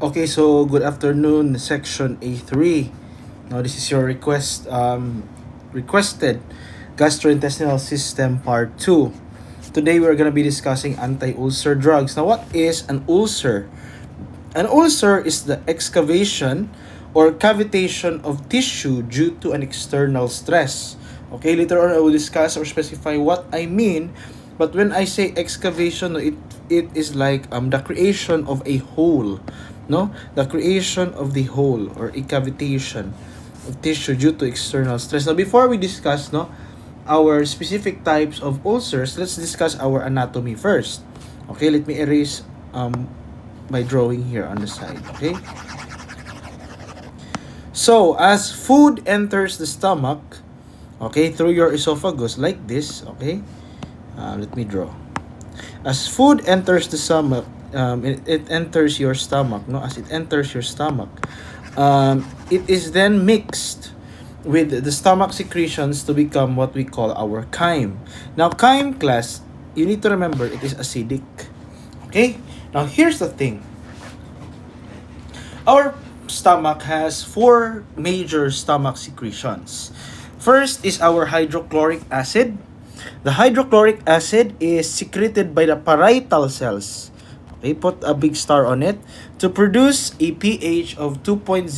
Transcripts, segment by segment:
Okay, so good afternoon, section A3. Now this is your requested gastrointestinal system part 2. Today we're going to be discussing anti-ulcer drugs. Now what is an ulcer? An ulcer is the excavation or cavitation of tissue due to an external stress. Okay, later on I will discuss or specify what I mean, but when I say excavation, it is like the creation of a hole, no? The creation of the hole or a cavitation of tissue due to external stress. Now before we discuss our specific types of ulcers, let's discuss our anatomy first. Okay, let me erase my drawing here on the side. Okay, so as food enters the stomach, okay, through your esophagus like this, okay, let me draw. As food enters the stomach, it enters your stomach, no? As it enters your stomach, it is then mixed with the stomach secretions to become what we call our chyme. Now, chyme class, you need to remember it is acidic. Okay? Now, here's the thing. Our stomach has 4 major stomach secretions. First is our hydrochloric acid. The hydrochloric acid is secreted by the parietal cells. Okay, put a big star on it to produce a pH of 2.0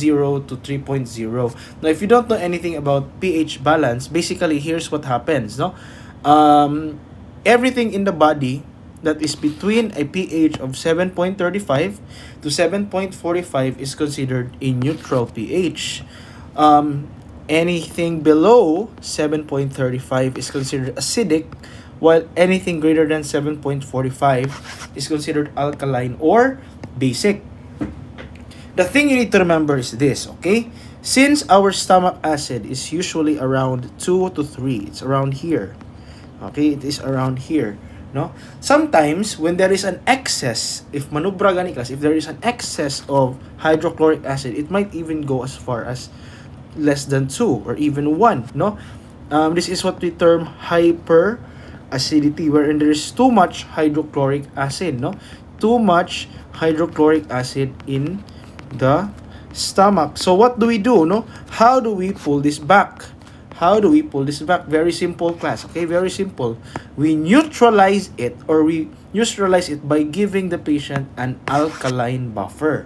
to 3.0. Now, if you don't know anything about pH balance, basically here's what happens. No, everything in the body that is between a pH of 7.35 to 7.45 is considered a neutral pH. Anything below 7.35 is considered acidic, while anything greater than 7.45 is considered alkaline or basic. The thing you need to remember is this, okay? Since our stomach acid is usually around 2 to 3, it's around here. Okay, it is around here. No? Sometimes, when there is an excess, if manubra gani class, if there is an excess of hydrochloric acid, it might even go as far as less than 2 or even 1. No? This is what we term hyperacidity, wherein there is too much hydrochloric acid. No? Too much hydrochloric acid in the stomach. So what do we do? No? How do we pull this back? How do we pull this back? Very simple, class. Okay, very simple. We neutralize it by giving the patient an alkaline buffer.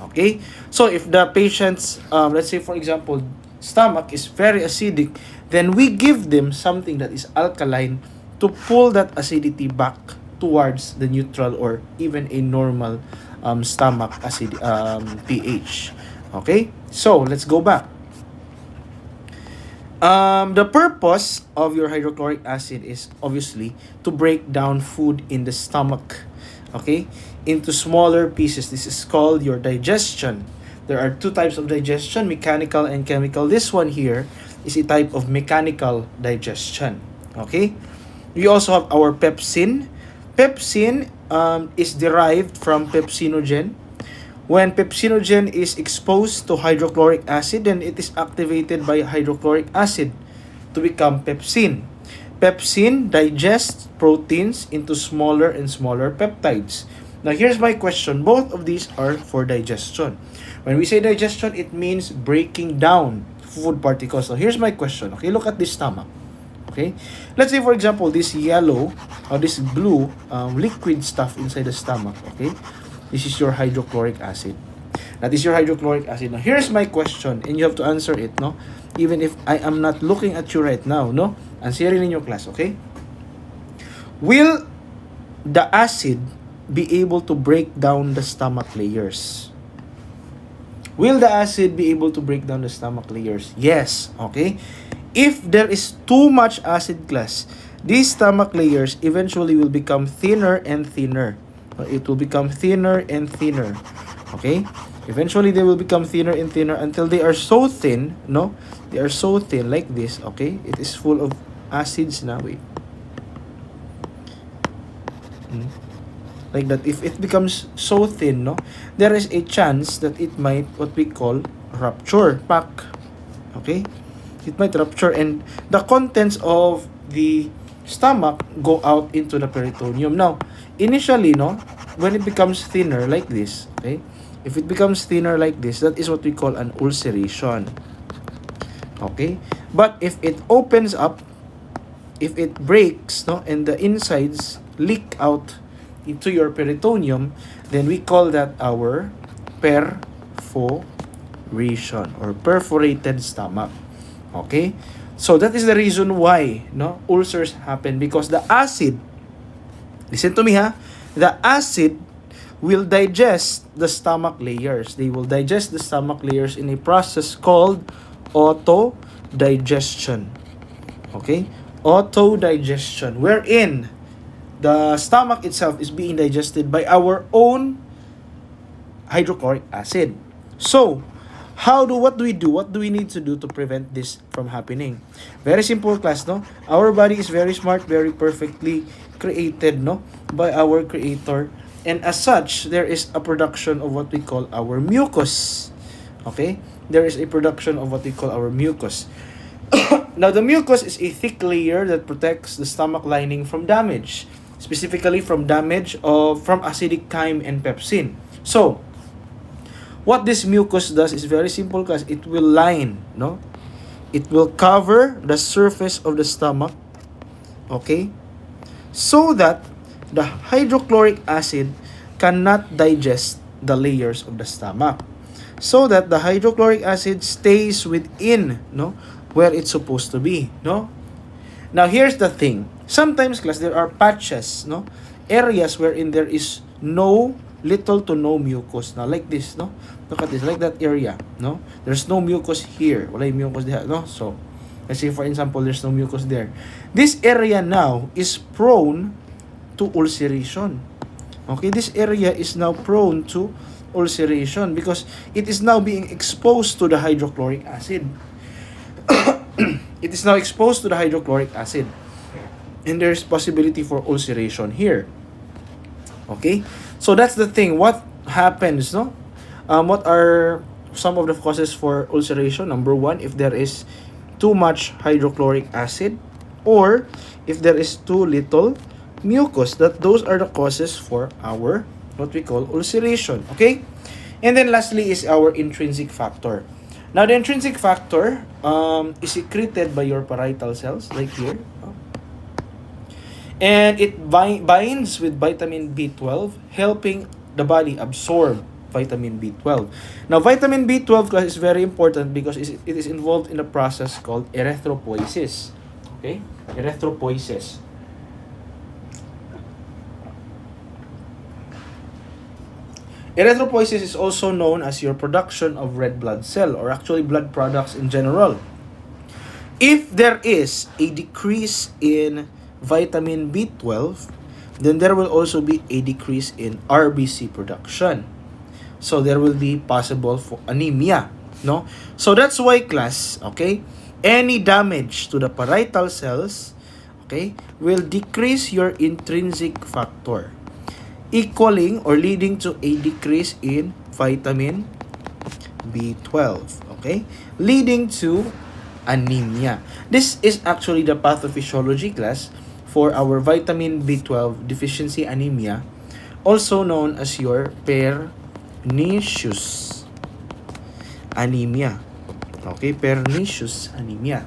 Okay, so if the patient's, let's say for example, stomach is very acidic, then we give them something that is alkaline to pull that acidity back towards the neutral or even a normal stomach acid pH. Okay, so let's go back. The purpose of your hydrochloric acid is obviously to break down food in the stomach, okay, into smaller pieces. This is called your digestion. There are 2 types of digestion, mechanical and chemical. This one here is a type of mechanical digestion, okay? We also have our pepsin. Pepsin is derived from pepsinogen. When pepsinogen is exposed to hydrochloric acid, then it is activated by hydrochloric acid to become pepsin. Pepsin digests proteins into smaller and smaller peptides. Now, here's my question. Both of these are for digestion. When we say digestion, it means breaking down food particles. So, here's my question. Okay, look at this stomach. Okay, let's say for example, this yellow or this blue liquid stuff inside the stomach. Okay, this is your hydrochloric acid. That is your hydrochloric acid. Now, here's my question, and you have to answer it, no? Even if I am not looking at you right now, no? Answerin in your class, okay? Will the acid be able to break down the stomach layers? Will the acid be able to break down the stomach layers? Yes, okay? If there is too much acid, class, these stomach layers eventually will become thinner and thinner. It will become thinner and thinner. Okay? Eventually, they will become thinner and thinner until they are so thin, no? They are so thin like this, okay? It is full of acids now. Wait. Like that. If it becomes so thin, no? There is a chance that it might, what we call, rupture. Pack. Okay? It might rupture and the contents of the stomach go out into the peritoneum. Now, initially, no, when it becomes thinner like this, okay, If it becomes thinner like this, that is what we call an ulceration. Okay? But if it opens up, if it breaks, no, and the insides leak out into your peritoneum, then we call that our perforation or perforated stomach. Okay? So that is the reason why, no, ulcers happen, because the acid, listen to me ha, the acid will digest the stomach layers. They will digest the stomach layers in a process called autodigestion. Okay? Autodigestion, wherein the stomach itself is being digested by our own hydrochloric acid. So, what do we do? What do we need to do to prevent this from happening? Very simple, class, no? Our body is very smart, very perfectly created, no, by our creator. And as such, there is a production of what we call our mucus. Okay? There is a production of what we call our mucus. Now, the mucus is a thick layer that protects the stomach lining from damage, specifically from damage from acidic chyme and pepsin. So, what this mucus does is very simple, because it will line, no? It will cover the surface of the stomach, okay? So that the hydrochloric acid cannot digest the layers of the stomach. So that the hydrochloric acid stays within, no, where it's supposed to be, no? Now, here's the thing. Sometimes, class, there are patches, no? Areas wherein there is little to no mucus. Now, like this, no? Look at this, like that area, no? There's no mucus here. Wala yung mucus there, no? So, let's say, for example, there's no mucus there. This area now is prone to ulceration. Okay, this area is now prone to ulceration because it is now being exposed to the hydrochloric acid. It is now exposed to the hydrochloric acid. And there's possibility for ulceration here. Okay? So that's the thing. What happens, no? What are some of the causes for ulceration? Number one, if there is too much hydrochloric acid, or if there is too little mucus. Those are the causes for our what we call ulceration. Okay? And then lastly is our intrinsic factor. Now, the intrinsic factor is secreted by your parietal cells, like here. And it binds with vitamin B12, helping the body absorb vitamin B12. Now, vitamin B12 is very important because it is involved in a process called erythropoiesis. Okay? Erythropoiesis. Erythropoiesis is also known as your production of red blood cell, or actually blood products in general. If there is a decrease in vitamin B12, then there will also be a decrease in RBC production. So there will be possible for anemia, no? So that's why, class, okay, any damage to the parietal cells, okay, will decrease your intrinsic factor, equaling or leading to a decrease in vitamin B12, okay, leading to anemia. This is actually the pathophysiology, class, for our vitamin B12 deficiency anemia, also known as your pernicious anemia. Okay, pernicious anemia.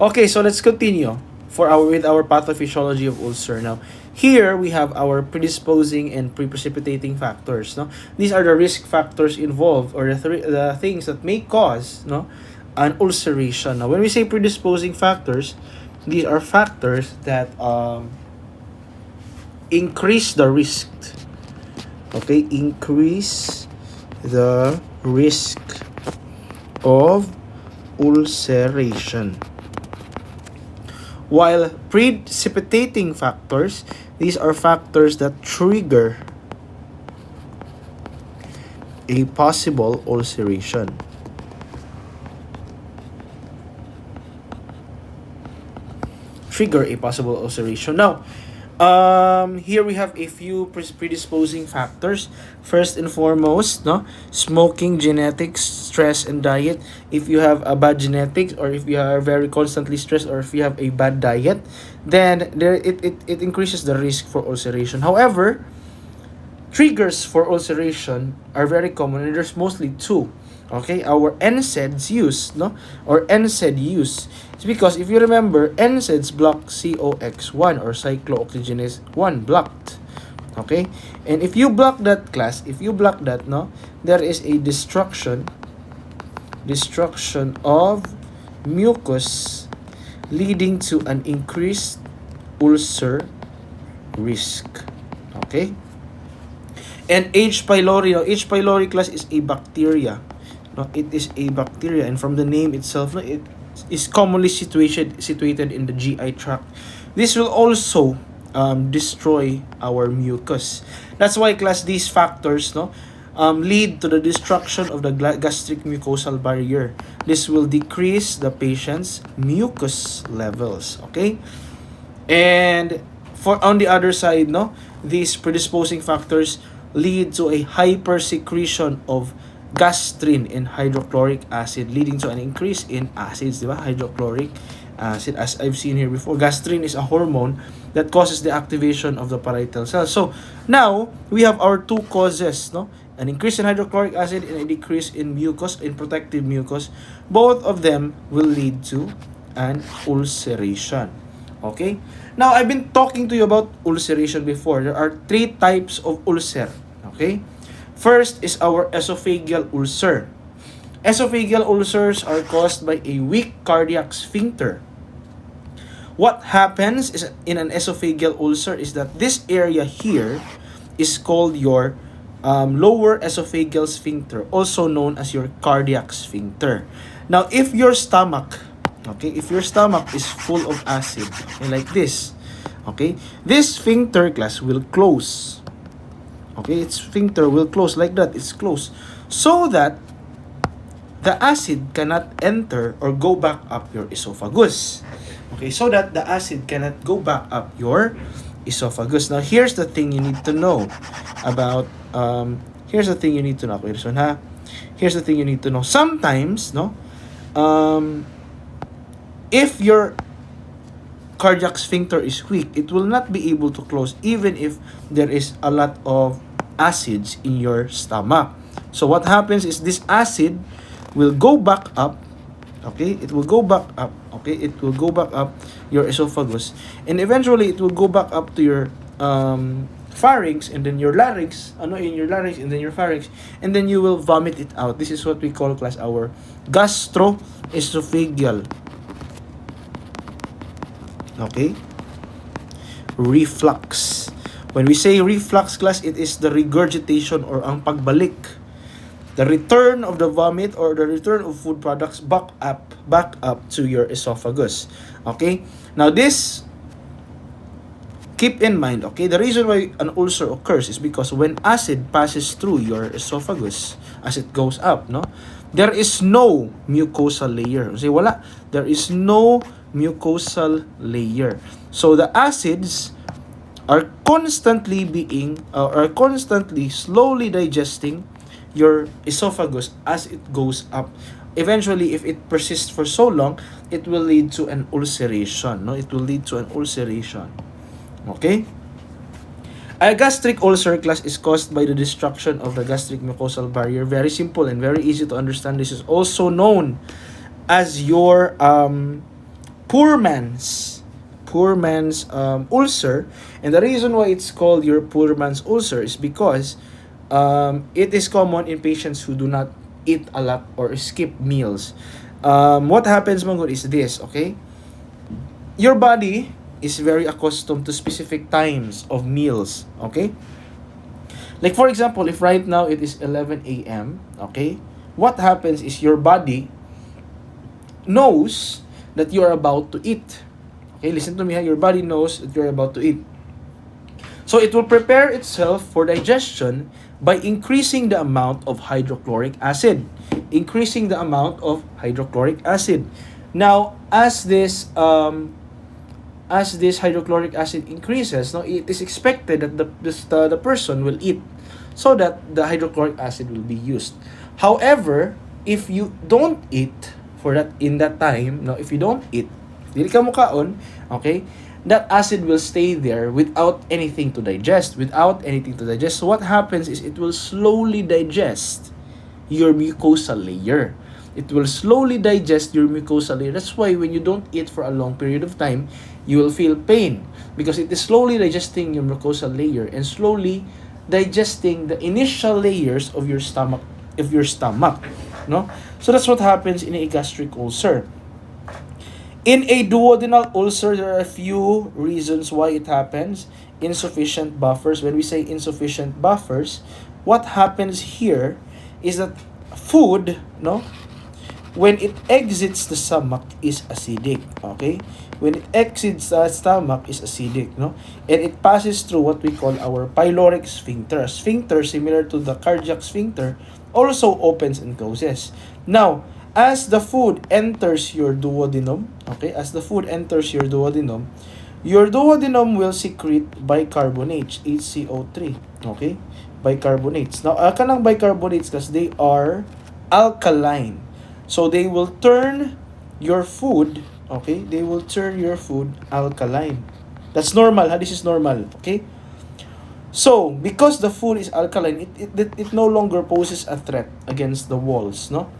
Okay, so let's continue with our pathophysiology of ulcer. Now, here we have our predisposing and precipitating factors. No, these are the risk factors involved, or the things that may cause, no, an ulceration. Now, when we say predisposing factors, these are factors that increase the risk. Okay, increase the risk of ulceration. While precipitating factors, these are factors that trigger a possible ulceration. Now, here we have a few predisposing factors. First and foremost, no, smoking, genetics, stress, and diet. If you have a bad genetics, or if you are very constantly stressed, or if you have a bad diet, then it increases the risk for ulceration. However, triggers for ulceration are very common, and there's mostly two. Okay, our NSAIDs use, no, or NSAID use. It's because if you remember, NSAIDs block COX1 or cyclooxygenase 1 blocked. Okay, and if you block that class, if you block that, no, there is a destruction of mucus, leading to an increased ulcer risk. Okay, and H. pylori. Now, H. pylori class is a bacteria. No, it is a bacteria, and from the name itself, no, it is commonly situated in the GI tract. This will also destroy our mucus. That's why, class, these factors, no, lead to the destruction of the gastric mucosal barrier. This will decrease the patient's mucus levels. Okay, and for on the other side, no, these predisposing factors lead to a hypersecretion of gastrin and hydrochloric acid, leading to an increase in acids, di ba? Hydrochloric acid, as I've seen here before. Gastrin is a hormone that causes the activation of the parietal cells. So now we have our two causes, no? An increase in hydrochloric acid and a decrease in mucus, in protective mucus. Both of them will lead to an ulceration. Okay? Now, I've been talking to you about ulceration before. There are three types of ulcer. Okay? First is our esophageal ulcer. Esophageal ulcers are caused by a weak cardiac sphincter. What happens is in an esophageal ulcer is that this area here is called your lower esophageal sphincter, also known as your cardiac sphincter. Now, if your stomach, okay, if your stomach is full of acid, okay, like this, okay, this sphincter, class, will close. Okay, its sphincter will close like that. It's closed so that the acid cannot enter or go back up your esophagus. Okay, so that the acid cannot go back up your esophagus. Now, here's the thing you need to know about. Here's the thing you need to know. Here's the thing you need to know. Sometimes, no, if your cardiac sphincter is weak, it will not be able to close even if there is a lot of acids in your stomach. So what happens is this acid will go back up. Okay, it will go back up. Okay, it will go back up your esophagus, and eventually it will go back up to your pharynx, and then your larynx, in your larynx, and then your pharynx, and then you will vomit it out. This is what we call, class, our gastroesophageal, okay, reflux. When we say reflux, class, it is the regurgitation or ang pagbalik, the return of the vomit or the return of food products back up to your esophagus. Okay? Now this, keep in mind, okay, the reason why an ulcer occurs is because when acid passes through your esophagus as it goes up, no, there is no mucosal layer. Say wala, there is no mucosal layer. So the acids are constantly slowly digesting your esophagus as it goes up. Eventually, if it persists for so long, it will lead to an ulceration. No, it will lead to an ulceration. Okay? A gastric ulcer, class, is caused by the destruction of the gastric mucosal barrier. Very simple and very easy to understand. This is also known as your poor man's ulcer. And the reason why it's called your poor man's ulcer is because it is common in patients who do not eat a lot or skip meals. What happens, Manggod, is this, okay? Your body is very accustomed to specific times of meals, okay? Like, for example, if right now it is 11 a.m., okay? What happens is your body knows that you are about to eat. Okay, listen to me, your body knows that you're about to eat. So it will prepare itself for digestion by increasing the amount of hydrochloric acid. Increasing the amount of hydrochloric acid. Now, as this hydrochloric acid increases, no, it is expected that the person will eat so that the hydrochloric acid will be used. However, if you don't eat for that in that time, no, if you don't eat, dili ka mukaon, okay, that acid will stay there without anything to digest. So what happens is it will slowly digest your mucosal layer. It will slowly digest your mucosal layer. That's why when you don't eat for a long period of time, you will feel pain because it is slowly digesting your mucosal layer and slowly digesting the initial layers of your stomach, no? So that's what happens in a gastric ulcer. In a duodenal ulcer, there are a few reasons why it happens. Insufficient buffers. When we say insufficient buffers, what happens here is that food, no, when it exits the stomach is acidic, okay? When it exits the stomach is acidic, no? And it passes through what we call our pyloric sphincter. A sphincter similar to the cardiac sphincter also opens and closes. Now, as the food enters your duodenum, okay? As the food enters your duodenum will secrete bicarbonates, HCO3, okay? Bicarbonates. Now, kanang bicarbonates kasi they are alkaline. So they will turn your food, okay? They will turn your food alkaline. That's normal, ha? This is normal, okay? So, because the food is alkaline, it no longer poses a threat against the walls, no?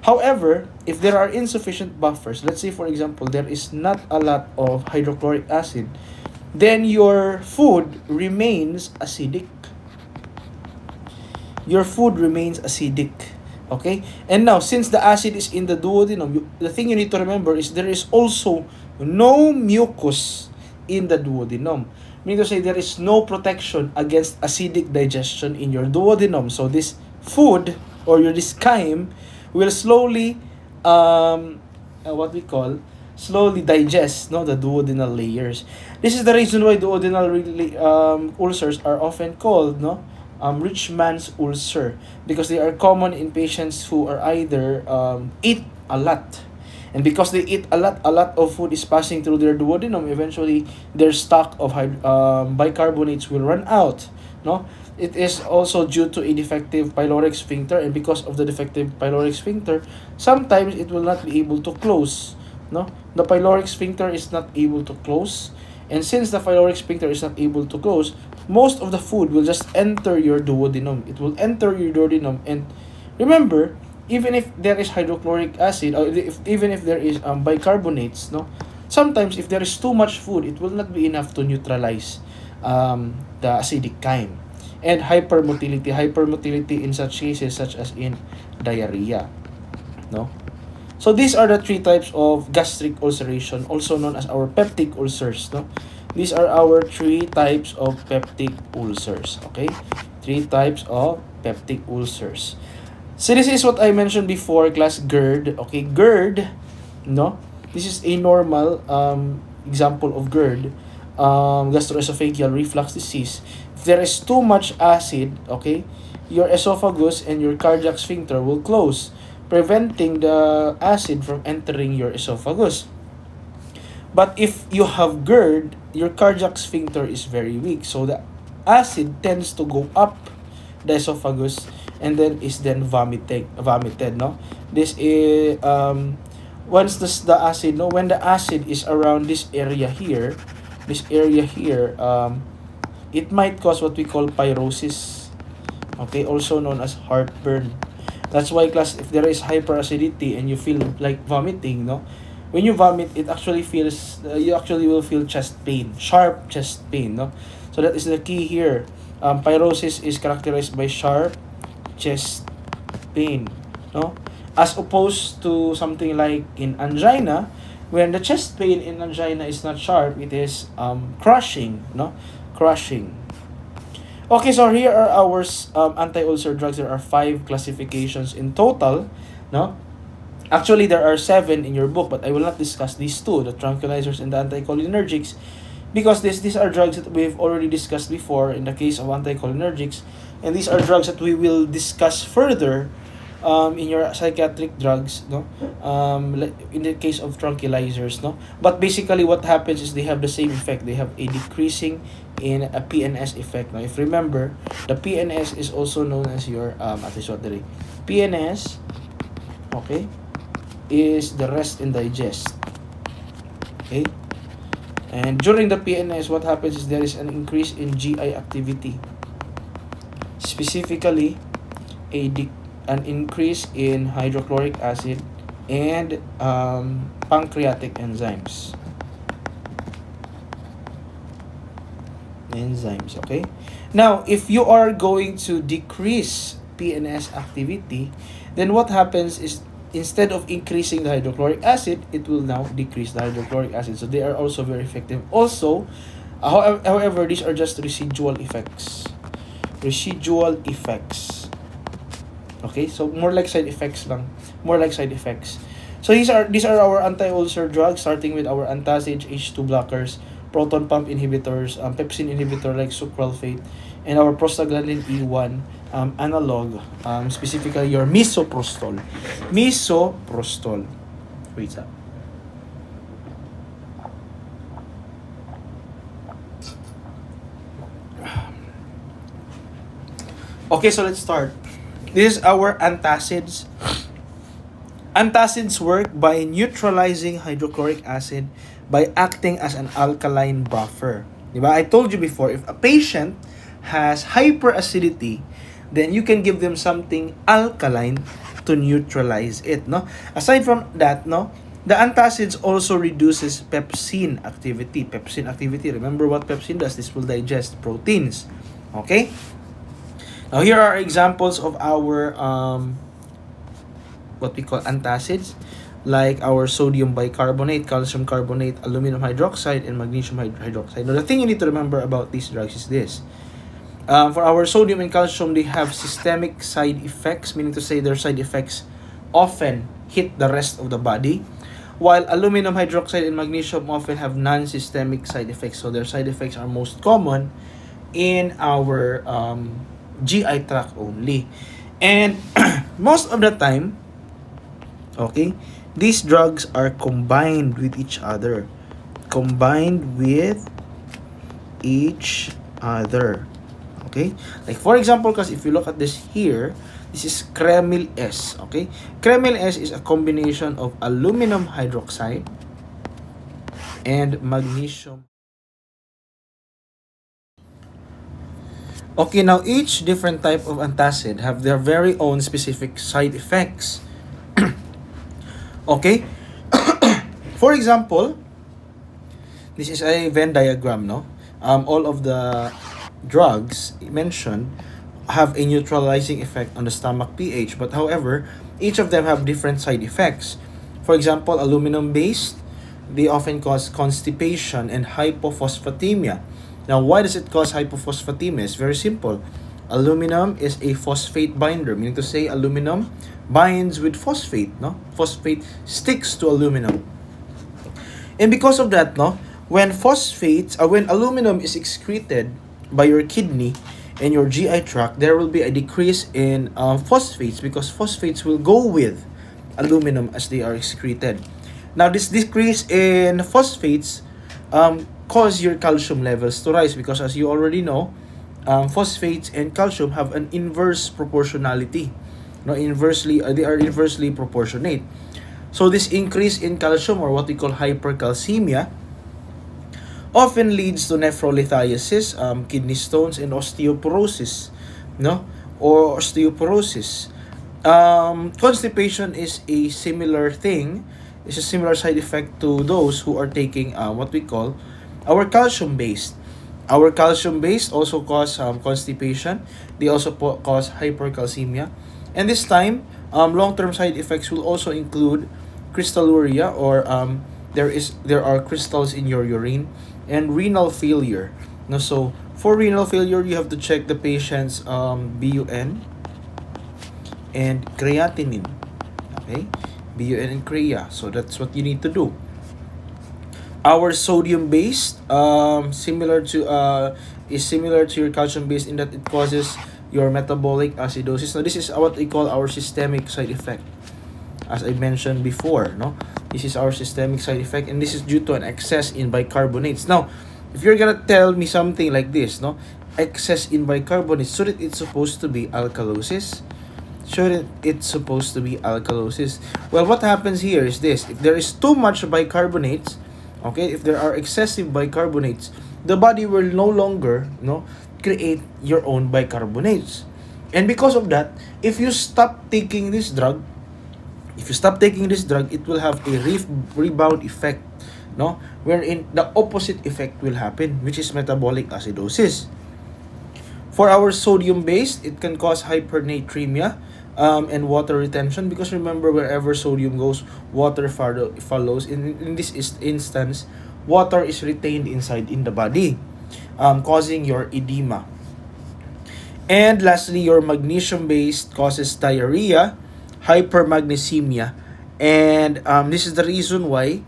However, if there are insufficient buffers, let's say for example, there is not a lot of hydrochloric acid, then your food remains acidic. Your food remains acidic. Okay? And now, since the acid is in the duodenum, the thing you need to remember is there is also no mucus in the duodenum. Meaning to say there is no protection against acidic digestion in your duodenum. So this food or this chyme will slowly, slowly digest, no, the duodenal layers. This is the reason why duodenal ulcers are often called, no, rich man's ulcer, because they are common in patients who are either eat a lot, and because they eat a lot of food is passing through their duodenum. Eventually, their stock of bicarbonates will run out. No, it is also due to a defective pyloric sphincter, and because of the defective pyloric sphincter, sometimes it will not be able to close. No, the pyloric sphincter is not able to close, and since the pyloric sphincter is not able to close, most of the food will just enter your duodenum. It will enter your duodenum, and remember, even if there is hydrochloric acid, or even if there is bicarbonates, no, sometimes if there is too much food, it will not be enough to neutralize the acidic chyme, and hypermotility in such cases, such as in diarrhea, no. So these are the three types of gastric ulceration, also known as our peptic ulcers, no. These are our three types of peptic ulcers, okay? Three types of peptic ulcers. So this is what I mentioned before, class GERD, okay? GERD, no? This is a normal example of GERD, gastroesophageal reflux disease. If there is too much acid, okay, your esophagus and your cardiac sphincter will close, preventing the acid from entering your esophagus. But if you have GERD, your cardiac sphincter is very weak, so the acid tends to go up the esophagus and then is then vomited, no. This is once the acid, no, when the acid is around this area here, it might cause what we call pyrosis, okay, also known as heartburn. That's why, class, if there is hyperacidity and you feel like vomiting, no, when you vomit, it actually feels, you actually will feel chest pain, sharp chest pain, no. So that is the key here. Pyrosis is characterized by sharp chest pain, no, as opposed to something like in angina, when the chest pain in angina is not sharp, it is crushing, no, crushing. Okay, so here are our anti-ulcer drugs. There are 5 classifications in total, no. Actually, there are 7 in your book, but I will not discuss these 2, the tranquilizers and the anticholinergics, because these are drugs that we've already discussed before in the case of anticholinergics, and these are drugs that we will discuss further in your psychiatric drugs, no, in the case of tranquilizers, no. But basically, what happens is they have the same effect. They have a decreasing in a PNS effect. Now, if remember, the PNS is also known as your PNS, okay, is the rest and digest, okay, And during the PNS, what happens is there is an increase in GI activity. Specifically, an increase in hydrochloric acid and pancreatic enzymes. Okay? Now, if you are going to decrease PNS activity, then what happens is instead of increasing the hydrochloric acid, it will now decrease the hydrochloric acid. So they are also very effective. Also, however, these are just residual effects. Residual effects. Okay, so more like side effects lang. More like side effects. So these are our anti-ulcer drugs, starting with our antacids, H2 blockers, proton pump inhibitors, pepsin inhibitor like sucralfate, and our prostaglandin E1 analog, specifically your misoprostol. Misoprostol. Wait up. Okay, so let's start. This is our antacids. Antacids work by neutralizing hydrochloric acid by acting as an alkaline buffer. Diba? I told you before, if a patient has hyperacidity, then you can give them something alkaline to neutralize it. No? Aside from that, no, the antacids also reduces pepsin activity. Pepsin activity, remember what pepsin does? This will digest proteins. Okay? Now, here are examples of our what we call antacids, like our sodium bicarbonate, calcium carbonate, aluminum hydroxide, and magnesium hydroxide. Now, the thing you need to remember about these drugs is this. For our sodium and calcium, they have systemic side effects, meaning to say their side effects often hit the rest of the body, while aluminum hydroxide and magnesium often have non-systemic side effects. So their side effects are most common in our GI tract only. And most of the time, okay, these drugs are combined with each other. Combined with each other. Okay? Like for example, because if you look at this here, this is Kremil S. Okay? Kremil S is a combination of aluminum hydroxide and magnesium. Okay, now each different type of antacid have their very own specific side effects. Okay? For example, this is a Venn diagram, no? All of the drugs mentioned have a neutralizing effect on the stomach pH, but however, each of them have different side effects. For example, aluminum-based, they often cause constipation and hypophosphatemia. Now, why does it cause hypophosphatemia? It's very simple. Aluminum is a phosphate binder, meaning to say aluminum binds with phosphate, no? Phosphate sticks to aluminum. And because of that, no, when aluminum is excreted by your kidney and your GI tract, there will be a decrease in phosphates, because phosphates will go with aluminum as they are excreted. Now, this decrease in phosphates cause your calcium levels to rise, because as you already know, phosphates and calcium have an inverse proportionality. No, they are inversely proportionate. So this increase in calcium, or what we call hypercalcemia, often leads to nephrolithiasis, kidney stones, and osteoporosis, no, or osteoporosis. Constipation is a similar thing. It's a similar side effect to those who are taking what we call our calcium-based. Our calcium-based also cause constipation. They also cause hypercalcemia. And this time, long-term side effects will also include crystalluria, or there are crystals in your urine, and renal failure. No, so for renal failure, you have to check the patient's BUN and creatinine. Okay, BUN and crea. So that's what you need to do. Our sodium-based, similar to your calcium-based, in that it causes your metabolic acidosis. Now, this is what we call our systemic side effect. As I mentioned before, no, this is our systemic side effect, and this is due to an excess in bicarbonates. Now, if you're gonna tell me something like this, no, excess in bicarbonates, shouldn't it supposed to be alkalosis? Shouldn't it supposed to be alkalosis? Well, what happens here is this: if there is too much bicarbonates, okay, if there are excessive bicarbonates, the body will no longer, create your own bicarbonates. And because of that, if you stop taking this drug, it will have a rebound effect, no? Wherein the opposite effect will happen, which is metabolic acidosis. For our sodium based, it can cause hypernatremia and water retention, because remember, wherever sodium goes, water follows. In this instance, water is retained inside in the body, causing your edema. And lastly, your magnesium based causes diarrhea, hypermagnesemia, and this is the reason why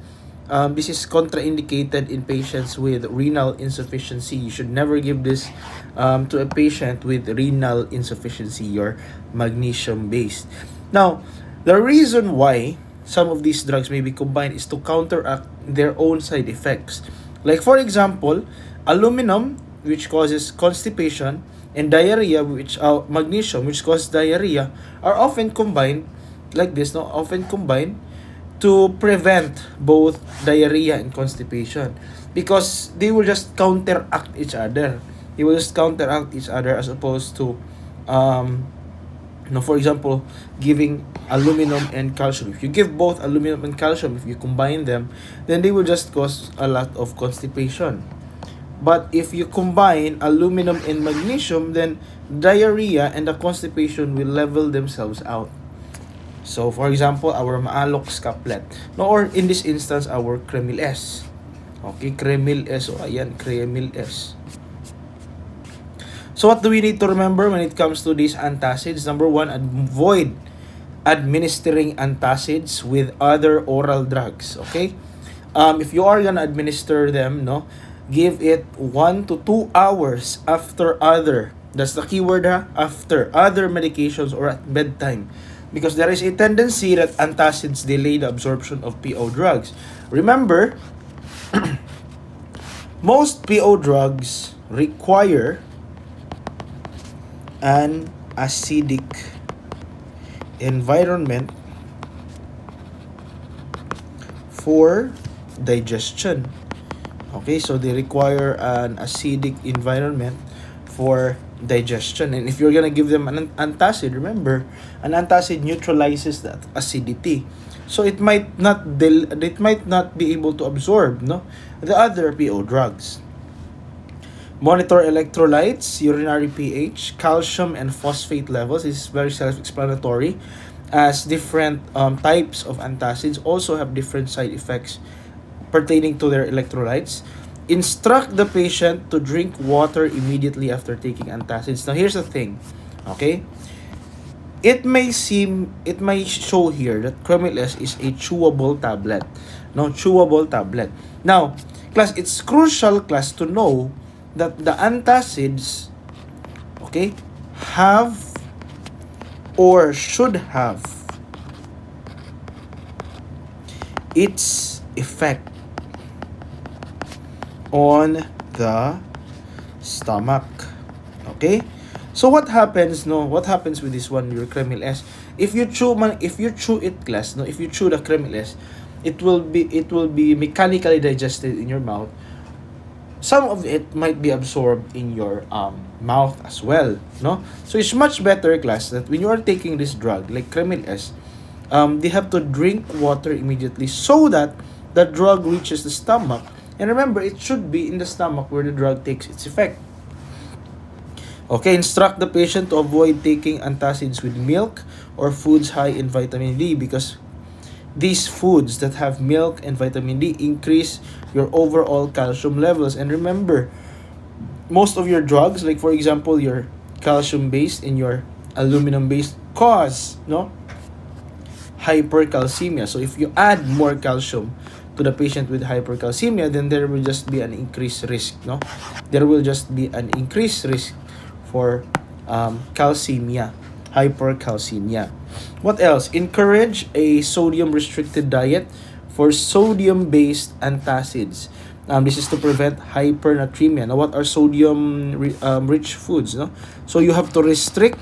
this is contraindicated in patients with renal insufficiency. You should never give this to a patient with renal insufficiency, your magnesium based. Now, the reason why some of these drugs may be combined is to counteract their own side effects. Like for example, aluminum, which causes constipation, and diarrhea, which magnesium, which causes diarrhea, are often combined like this, no? Often combined to prevent both diarrhea and constipation, because they will just counteract each other. They will just counteract each other, as opposed to, for example, giving aluminum and calcium. If you give both aluminum and calcium, if you combine them, then they will just cause a lot of constipation. But if you combine aluminum and magnesium, then diarrhea and the constipation will level themselves out. So, for example, our Maalox caplet. No, or in this instance, our Kremil S. Okay, Kremil S. O, ayan, Kremil S. So, what do we need to remember when it comes to these antacids? Number one, avoid administering antacids with other oral drugs. Okay? If you are gonna administer them, give it 1 to 2 hours after other. That's the keyword, after other medications or at bedtime. Because there is a tendency that antacids delay the absorption of PO drugs. Remember, most PO drugs require an acidic environment for digestion. Okay, so they require an acidic environment for digestion. And if you're gonna give them an antacid, remember, an antacid neutralizes that acidity, so it might not be able to absorb the other PO drugs. Monitor electrolytes, urinary pH, calcium and phosphate levels. This is very self-explanatory, as different types of antacids also have different side effects pertaining to their electrolytes. Instruct the patient to drink water immediately after taking antacids. Now, here's the thing, okay? It may show here that Kremil S is a chewable tablet. Chewable tablet. Now, class, it's crucial, class, to know that the antacids, okay, have or should have its effect on the stomach. Okay? So what happens with this one, your Kremil S? If you chew it, class, if you chew the Kremil S, it will be mechanically digested in your mouth. Some of it might be absorbed in your mouth as well, So it's much better, class, that when you are taking this drug like Kremil S, they have to drink water immediately, so that the drug reaches the stomach. And remember, it should be in the stomach where the drug takes its effect. Okay, instruct the patient to avoid taking antacids with milk or foods high in vitamin D, because these foods that have milk and vitamin D increase your overall calcium levels. And remember, most of your drugs, like for example, your calcium-based and your aluminum-based, cause hypercalcemia. So if you add more calcium to the patient with hypercalcemia, then there will just be an increased risk, There will just be an increased risk for calcemia, hypercalcemia. What else? Encourage a sodium-restricted diet for sodium-based antacids. This is to prevent hypernatremia. Now, what are sodium-rich foods? So you have to restrict,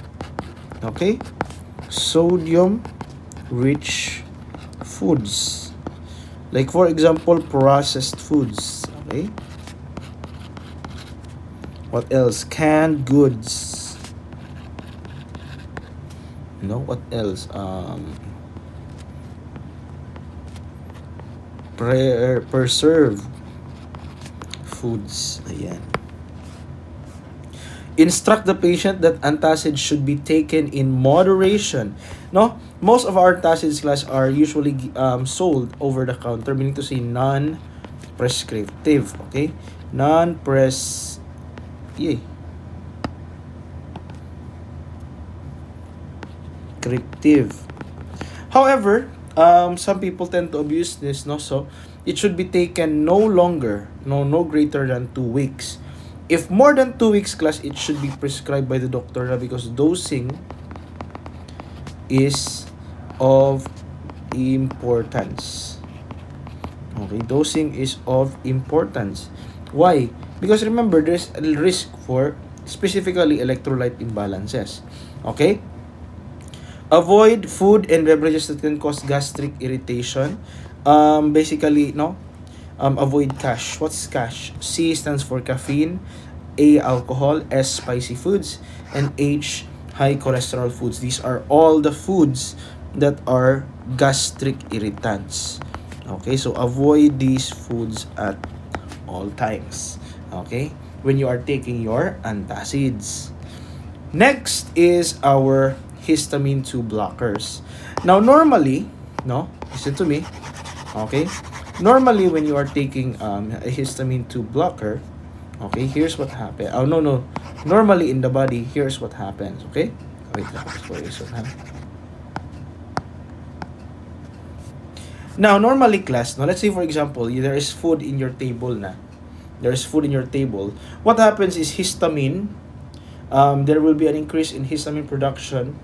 sodium-rich foods. Like for example, processed foods. Okay. What else? Canned goods. No, what else? Preserved foods. Ayan. Instruct the patient that antacids should be taken in moderation. No, most of our antacids class are usually sold over the counter, meaning to say non-prescriptive. Okay, non-pres. Yay. Prescriptive. However, some people tend to abuse this. No, so it should be taken no longer, no greater than 2 weeks. If more than 2 weeks class, it should be prescribed by the doctor because dosing is of importance. Okay, dosing is of importance. Why? Because remember, there's a risk for specifically electrolyte imbalances. Okay? Avoid food and beverages that can cause gastric irritation. Basically, no, avoid cash. What's cash? C stands for caffeine, A alcohol, S spicy foods, and H high cholesterol foods. These are all the foods that are gastric irritants. Okay, so avoid these foods at all times. Okay, when you are taking your antacids. Next is our histamine 2 blockers. Now normally, no, listen to me. Okay, normally when you are taking a histamine 2 blocker, okay, here's what happens. Oh no, normally in the body, here's what happens. Okay, wait, now normally class, now let's say for example there is food in your table na. There is food in your table. What happens is histamine, there will be an increase in histamine production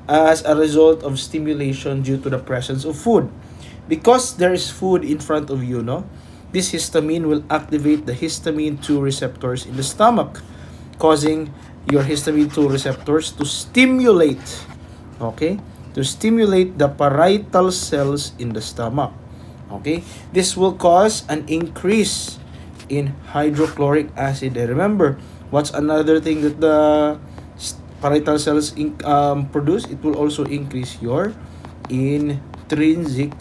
as a result of stimulation due to the presence of food. Because there is food in front of you, no, this histamine will activate the histamine 2 receptors in the stomach, causing your histamine 2 receptors to stimulate, okay, to stimulate the parietal cells in the stomach. Okay, this will cause an increase in hydrochloric acid. And remember, what's another thing that the parietal cells produce? It will also increase your intrinsic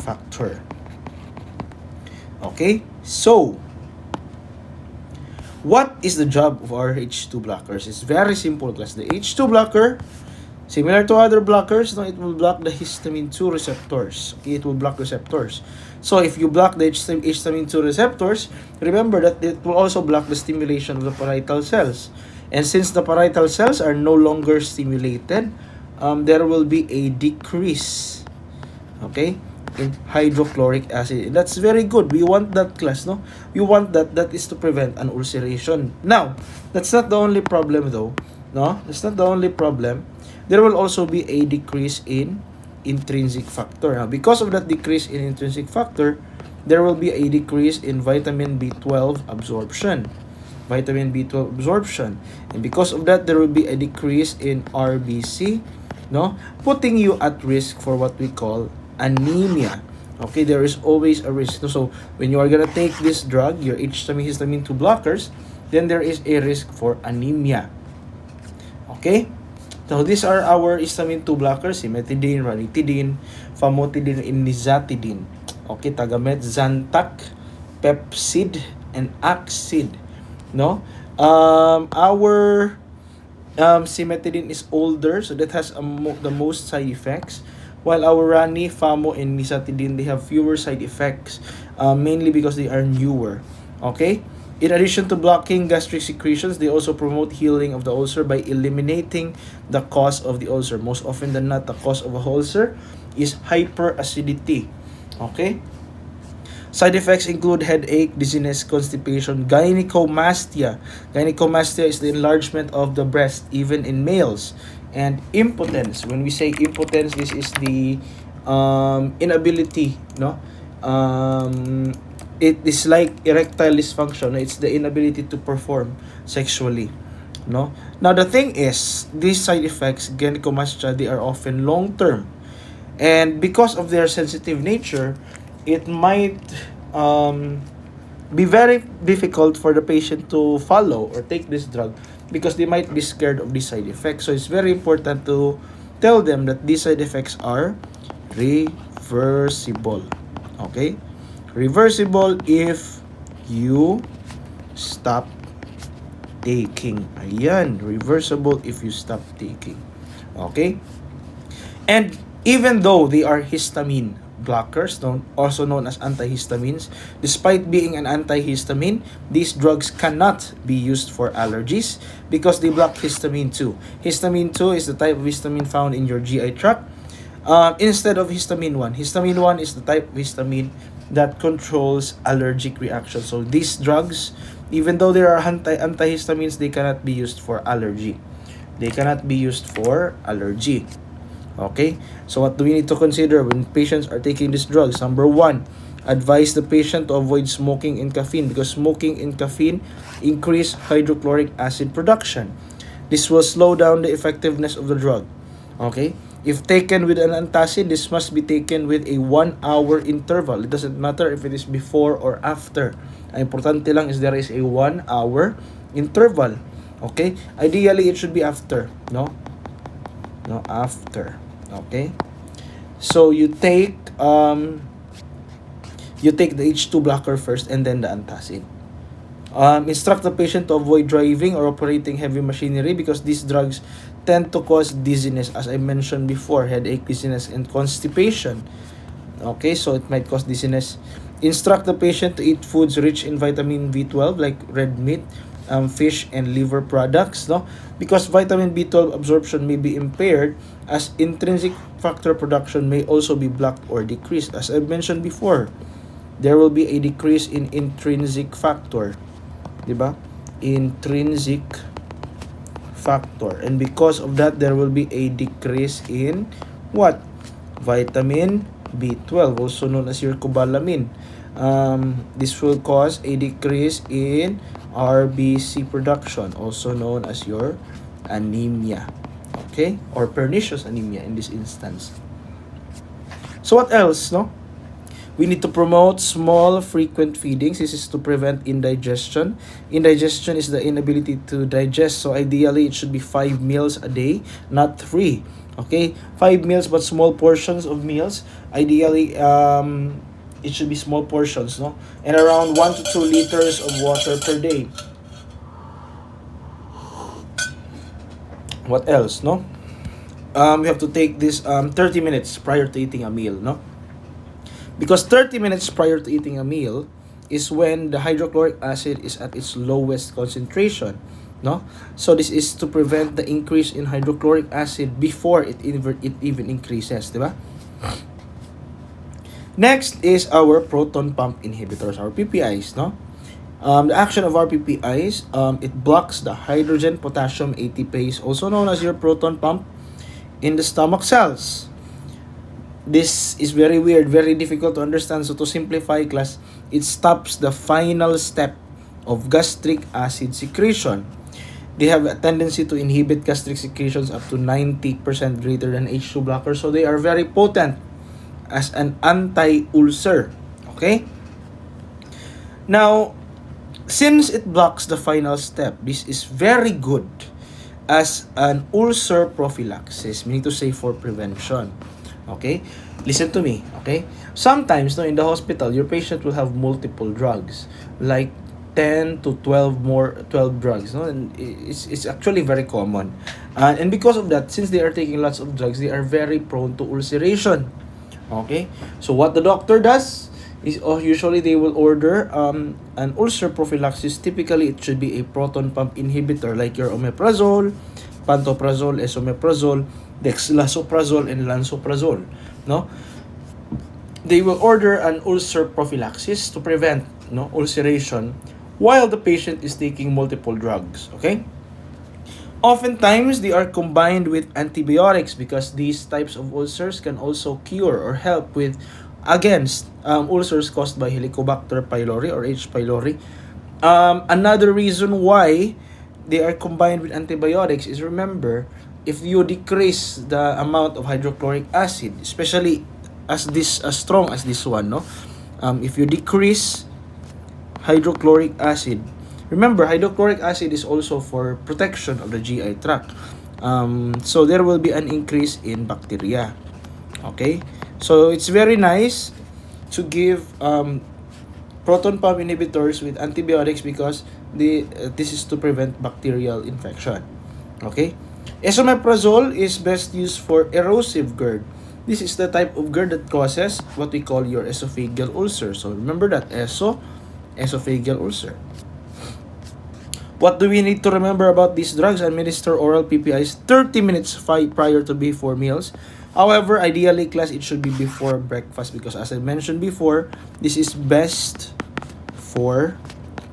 factor. Okay, so what is the job of our H2 blockers? It's very simple, class. The H2 blocker, similar to other blockers, no, it will block the histamine 2 receptors. Okay, it will block receptors. So if you block the histamine 2 receptors, remember that it will also block the stimulation of the parietal cells. And since the parietal cells are no longer stimulated, there will be a decrease, okay, in hydrochloric acid. And that's very good. We want that, class, no? We want that. That is to prevent an ulceration. Now, that's not the only problem though. No, that's not the only problem. There will also be a decrease in intrinsic factor. Now, because of that decrease in intrinsic factor, there will be a decrease in vitamin B12 absorption. Vitamin B12 absorption. And because of that, there will be a decrease in RBC, no, putting you at risk for what we call anemia. Okay, there is always a risk. So when you are gonna take this drug, your histamine 2 blockers, then there is a risk for anemia. Okay, so these are our histamine 2 blockers: cimetidine, ranitidine, famotidine, and nizatidine. Okay, Tagamet, Zantac, Pepcid, and Axid. No, our cimetidine is older, so that has the most side effects. While our Rani, Famo, and Nizatidine, they have fewer side effects, mainly because they are newer. Okay? In addition to blocking gastric secretions, they also promote healing of the ulcer by eliminating the cause of the ulcer. Most often than not, the cause of a ulcer is hyperacidity. Okay? Side effects include headache, dizziness, constipation, gynecomastia. Gynecomastia is the enlargement of the breast, even in males. And impotence. When we say impotence, this is the inability, no? It is like erectile dysfunction. It's the inability to perform sexually, no? Now the thing is, these side effects, gynecomastia, they are often long term, and because of their sensitive nature, it might um, be very difficult for the patient to follow or take this drug because they might be scared of the side effects. So it's very important to tell them that these side effects are reversible. Okay? Reversible if you stop taking. Ayan, reversible if you stop taking. Okay? And even though they are histamine blockers, also known as antihistamines, despite being an antihistamine, these drugs cannot be used for allergies because they block histamine 2. Histamine 2 is the type of histamine found in your GI tract instead of histamine 1. Histamine 1 is the type of histamine that controls allergic reactions. So these drugs, even though there are antihistamines, they cannot be used for allergy. They cannot be used for allergy. Okay? So what do we need to consider when patients are taking these drugs? Number one, advise the patient to avoid smoking and caffeine because smoking and caffeine increase hydrochloric acid production. This will slow down the effectiveness of the drug. Okay? If taken with an antacid, this must be taken with a 1-hour interval. It doesn't matter if it is before or after. Ang importante lang is there is a 1-hour interval. Okay? Ideally, it should be after. No, after. Okay? So you take the H2 blocker first and then the antacid. Instruct the patient to avoid driving or operating heavy machinery because these drugs tend to cause dizziness, as I mentioned before, headache, dizziness, and constipation. Okay, so it might cause dizziness. Instruct the patient to eat foods rich in vitamin B12 like red meat, fish, and liver products, no? Because vitamin B12 absorption may be impaired as intrinsic factor production may also be blocked or decreased. As I mentioned before, there will be a decrease in intrinsic factor. Diba? Intrinsic factor. And because of that, there will be a decrease in what? Vitamin B12, also known as your cobalamin. This will cause a decrease in RBC production, also known as your anemia. Okay? Or pernicious anemia in this instance. So what else, no? We need to promote small, frequent feedings. This is to prevent indigestion. Indigestion is the inability to digest. So ideally, it should be 5 meals a day, not 3. Okay? 5 meals but small portions of meals. Ideally, it should be small portions, no? And around 1 to 2 liters of water per day. What else, no? We have to take this 30 minutes prior to eating a meal, no? Because 30 minutes prior to eating a meal is when the hydrochloric acid is at its lowest concentration, no? So this is to prevent the increase in hydrochloric acid before it even increases, di ba? Next is our proton pump inhibitors, our PPIs, no? The action of our PPIs, it blocks the hydrogen potassium ATPase, also known as your proton pump, in the stomach cells. This is very weird, very difficult to understand. So to simplify, class, it stops the final step of gastric acid secretion. They have a tendency to inhibit gastric secretions up to 90% greater than H2 blockers. So they are very potent as an anti-ulcer. Okay? Now, since it blocks the final step, this is very good as an ulcer prophylaxis, meaning to say for prevention. Okay? Listen to me, okay? Sometimes, no, in the hospital, your patient will have multiple drugs, like 10 to 12 drugs, no? And it's actually very common. And because of that, since they are taking lots of drugs, they are very prone to ulceration. Okay? So what the doctor does is usually they will order an ulcer prophylaxis. Typically, it should be a proton pump inhibitor like your omeprazole, pantoprazole, esomeprazole, dexlansoprazole, and lansoprazole. No, they will order an ulcer prophylaxis to prevent ulceration while the patient is taking multiple drugs. Okay. Oftentimes, they are combined with antibiotics because these types of ulcers can also cure or help with against ulcers caused by Helicobacter pylori or H. pylori. Another reason why they are combined with antibiotics is, remember, if you decrease the amount of hydrochloric acid, especially as strong as this one, no, If you decrease hydrochloric acid, remember, hydrochloric acid is also for protection of the GI tract. So there will be an increase in bacteria. Okay? So it's very nice to give proton pump inhibitors with antibiotics because this is to prevent bacterial infection. Okay? Esomeprazole is best used for erosive GERD. This is the type of GERD that causes what we call your esophageal ulcer. So remember that, esophageal ulcer. What do we need to remember about these drugs? Administer oral PPIs 30 minutes prior to before meals. However, ideally, class, it should be before breakfast because as I mentioned before, this is best for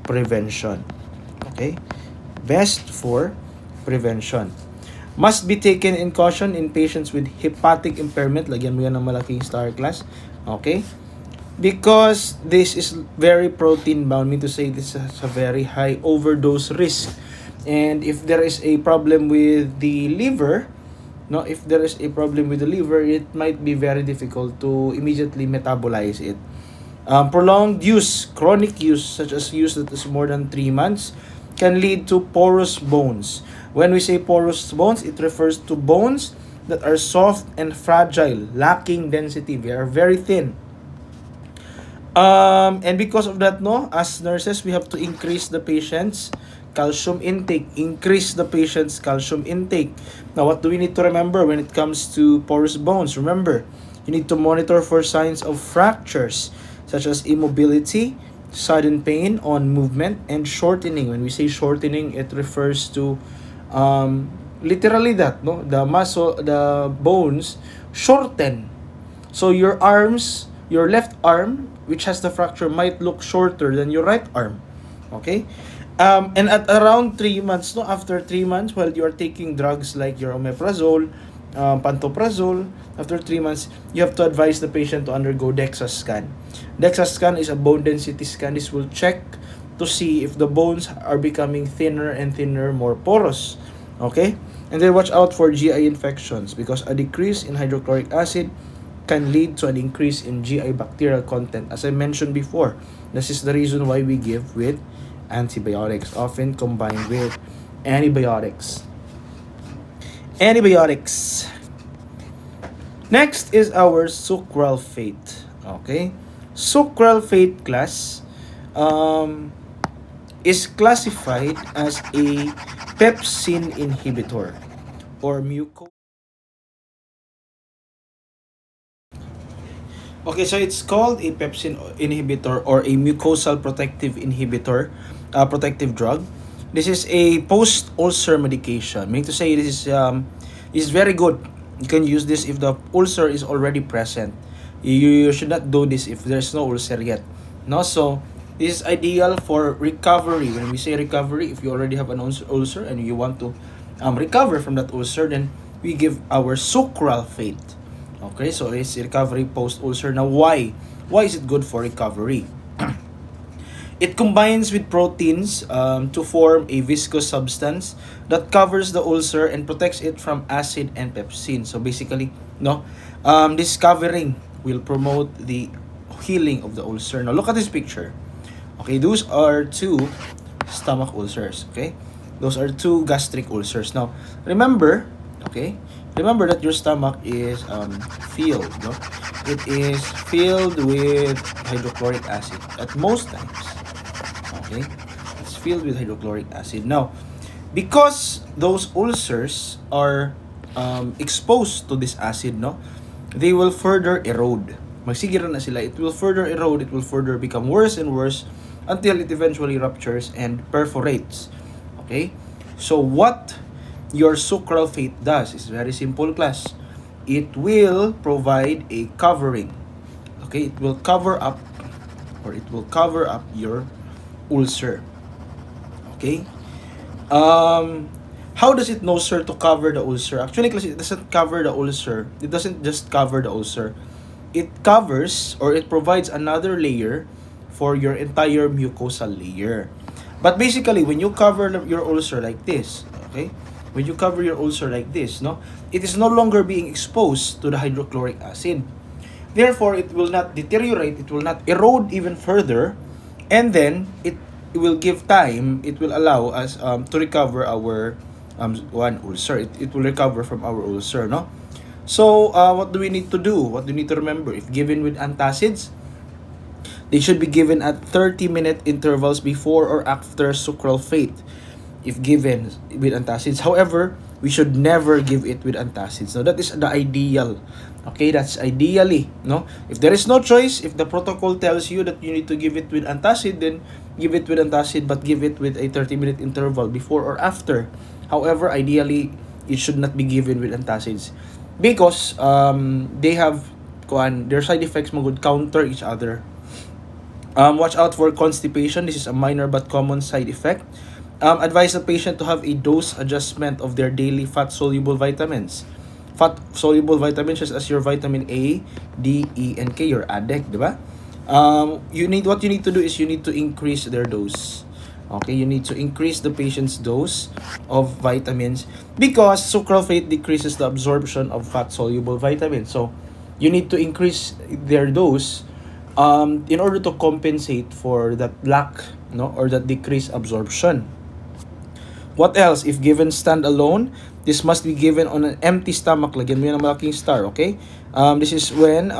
prevention. Okay? Best for prevention. Must be taken in caution in patients with hepatic impairment. Lagyan mo yan ng malaking star, class. Okay? Because this is very protein bound, mean to say this has a very high overdose risk. And if there is a problem with the liver, if there is a problem with the liver, it might be very difficult to immediately metabolize it. Prolonged use, chronic use, such as use that is more than 3 months, can lead to porous bones. When we say porous bones, it refers to bones that are soft and fragile, lacking density. They are very thin. And because of that, as nurses, we have to increase the patient's calcium intake. Increase the patient's calcium intake. Now, what do we need to remember when it comes to porous bones? Remember, you need to monitor for signs of fractures, such as immobility, sudden pain on movement, and shortening. When we say shortening, it refers to literally that, the muscle, the bones shorten. So your arms, your left arm, which has the fracture, might look shorter than your right arm. Okay? And at around 3 months, after 3 months, while you are taking drugs like your omeprazole, pantoprazole, after 3 months, you have to advise the patient to undergo DEXA scan. DEXA scan is a bone density scan. This will check to see if the bones are becoming thinner and thinner, more porous. Okay? And then watch out for GI infections because a decrease in hydrochloric acid can lead to an increase in GI bacterial content. As I mentioned before, this is the reason why we give with antibiotics, often combined with antibiotics. Next is our sucralfate. Okay? Sucralfate, class, is classified as a pepsin inhibitor or Okay, so it's called a pepsin inhibitor or a mucosal protective inhibitor, protective drug. This is a post-ulcer medication. Meaning to say, this is very good. You can use this if the ulcer is already present. You should not do this if there's no ulcer yet. So this is ideal for recovery. When we say recovery, if you already have an ulcer and you want to recover from that ulcer, then we give our sucralfate. Okay, so it's recovery post-ulcer. Now, why? Why is it good for recovery? It combines with proteins to form a viscous substance that covers the ulcer and protects it from acid and pepsin. So basically, this covering will promote the healing of the ulcer. Now, look at this picture. Okay, those are 2 stomach ulcers. Okay, those are 2 gastric ulcers. Now, remember that your stomach is filled. It is filled with hydrochloric acid at most times. Okay, it's filled with hydrochloric acid. Now, because those ulcers are exposed to this acid, they will further erode. Magsigira na sila. It will further erode. It will further become worse and worse until it eventually ruptures and perforates. Okay, so what your sucralfate does is very simple, class. It will provide a covering. Okay, it will cover up your ulcer. Okay, how does it know, sir, to cover the ulcer? Actually, class, it doesn't cover the ulcer. It doesn't just cover the ulcer. It covers, or it provides another layer for your entire mucosal layer. But basically, when you cover your ulcer like this, okay, when you cover your ulcer like this, it is no longer being exposed to the hydrochloric acid. Therefore, it will not deteriorate, it will not erode even further, and then it will give time, it will allow us to recover our one ulcer. It will recover from our ulcer, no? So, what do we need to do? What do we need to remember? If given with antacids, they should be given at 30-minute intervals before or after sucralfate if given with antacids. However, we should never give it with antacids. So that is the ideal. Okay, that's ideally, no? If there is no choice, if the protocol tells you that you need to give it with antacid, then give it with antacid, but give it with a 30-minute interval before or after. However, ideally, it should not be given with antacids because they have their side effects would counter each other. Watch out for constipation. This is a minor but common side effect. Advise the patient to have a dose adjustment of their daily fat-soluble vitamins. Fat-soluble vitamins such as your vitamin A, D, E, and K, your ADEC, di ba? What you need to do is you need to increase their dose. Okay, you need to increase the patient's dose of vitamins because sucralfate decreases the absorption of fat-soluble vitamins. So, you need to increase their dose in order to compensate for that lack, no, or that decreased absorption. What else? If given standalone, this must be given on an empty stomach. Lagyan mo yan ng malaking star, okay? This is when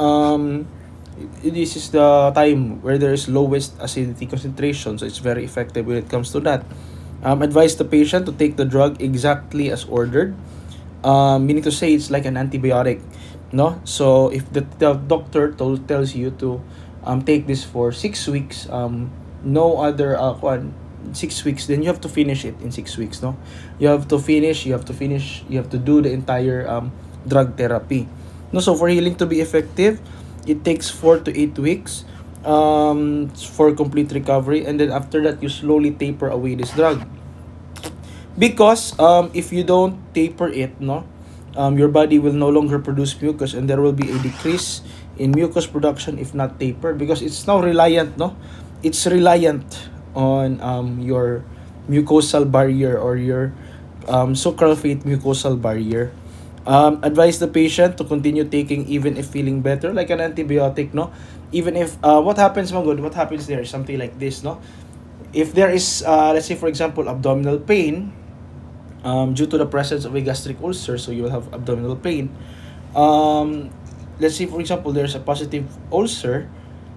this is the time where there is lowest acidity concentration, so it's very effective when it comes to that. Advise the patient to take the drug exactly as ordered, meaning to say it's like an antibiotic, no? So if the doctor tells you to take this for 6 weeks, no other 6 weeks, then you have to finish it in 6 weeks, no? You have to do the entire drug therapy, no? So for healing to be effective, it takes 4 to 8 weeks for complete recovery, and then after that you slowly taper away this drug because if you don't taper it, no, your body will no longer produce mucus, and there will be a decrease in mucus production if not tapered because it's now reliant, no, it's reliant on your mucosal barrier or your sucralfate mucosal barrier. Advise the patient to continue taking even if feeling better, like an antibiotic, no? Even if what happens there is something like this, no? If there is let's say for example abdominal pain due to the presence of a gastric ulcer, so you will have abdominal pain. Let's say for example there's a positive ulcer,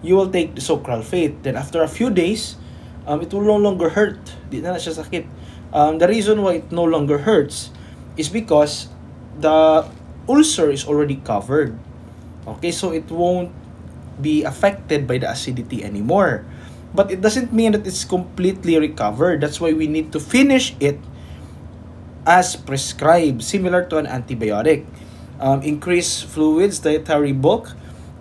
you will take the sucralfate. Then after a few days, it will no longer hurt. Di na siya sakit. The reason why it no longer hurts is because the ulcer is already covered. Okay, so it won't be affected by the acidity anymore. But it doesn't mean that it's completely recovered. That's why we need to finish it as prescribed, similar to an antibiotic. Increase fluids, dietary bulk,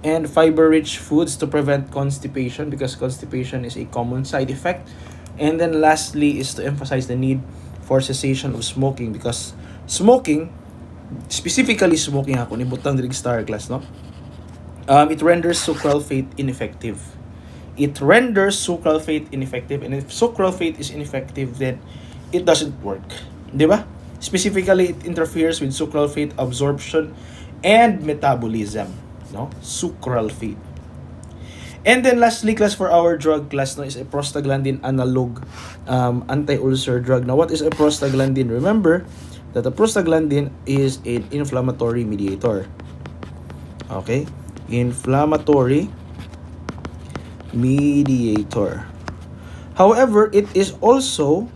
and fiber-rich foods to prevent constipation because constipation is a common side effect. And then lastly is to emphasize the need for cessation of smoking because smoking, specifically smoking ako ni butang dirig star class, no? It renders sucralfate ineffective. It renders sucralfate ineffective, and if sucralfate is ineffective, then it doesn't work. Di ba? Specifically, it interferes with sucralfate absorption and metabolism, no? Sucralfate. And then lastly, class, for our drug class, no, is a prostaglandin analog anti-ulcer drug. Now, what is a prostaglandin? Remember that the prostaglandin is an inflammatory mediator. Okay? Inflammatory mediator. However, it is also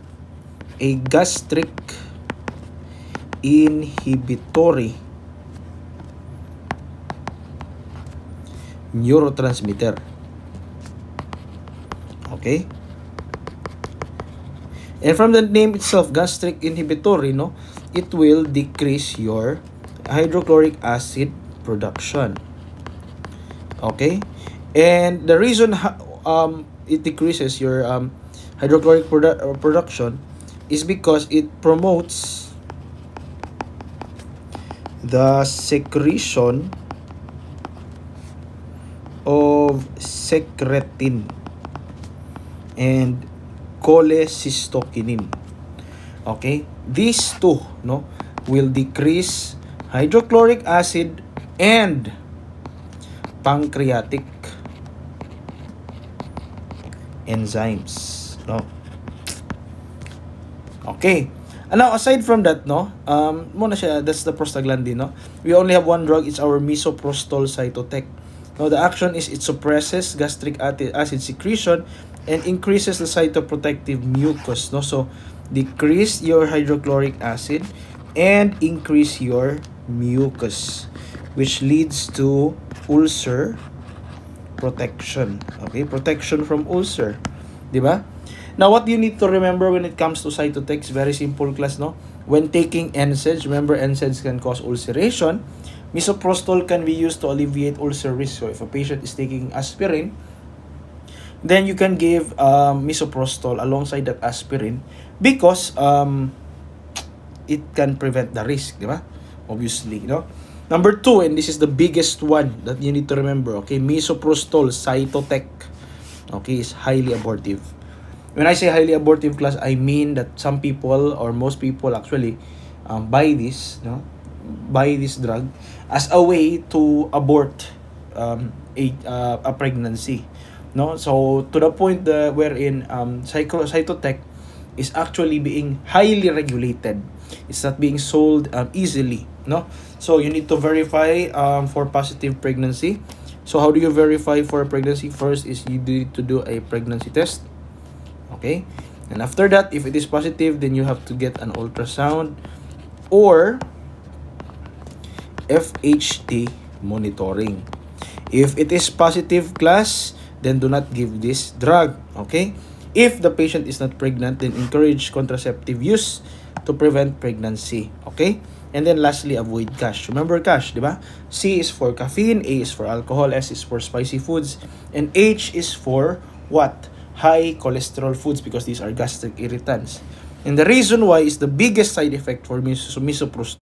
a gastric inhibitory neurotransmitter. Okay? And from the name itself, gastric inhibitory, no, it will decrease your hydrochloric acid production. Okay? And the reason it decreases your hydrochloric production is because it promotes the secretion of secretin and cholecystokinin. Okay? These two, no, will decrease hydrochloric acid and pancreatic enzymes, no? Okay. And now, aside from that, no, muna siya, that's the prostaglandin, no? We only have one drug, it's our misoprostol cytotec. Now, the action is it suppresses gastric acid secretion and increases the cytoprotective mucus, no? So, decrease your hydrochloric acid and increase your mucus, which leads to ulcer protection. Okay, protection from ulcer, di ba? Now, what you need to remember when it comes to cytotex, very simple class, no? When taking NSAIDs, remember NSAIDs can cause ulceration. Misoprostol can be used to alleviate ulcer risk. So, if a patient is taking aspirin, then you can give misoprostol alongside that aspirin because it can prevent the risk, di ba? Obviously, no? Number 2, and this is the biggest one that you need to remember, okay? Misoprostol cytotec, okay, is highly abortive. When I say highly abortive class, I mean that some people or most people actually buy this, no, buy this drug as a way to abort a pregnancy, no. So to the point wherein cytotec is actually being highly regulated. It's not being sold easily, no. So you need to verify for positive pregnancy. So how do you verify for a pregnancy? First is you need to do a pregnancy test. Okay, and after that, if it is positive, then you have to get an ultrasound or FHT monitoring. If it is positive class, then do not give this drug. Okay, if the patient is not pregnant, then encourage contraceptive use to prevent pregnancy. Okay, and then lastly, avoid cash. Remember cash, di ba? C is for caffeine, A is for alcohol, S is for spicy foods, and H is for what? High cholesterol foods, because these are gastric irritants. And the reason why is the biggest side effect for misoprostol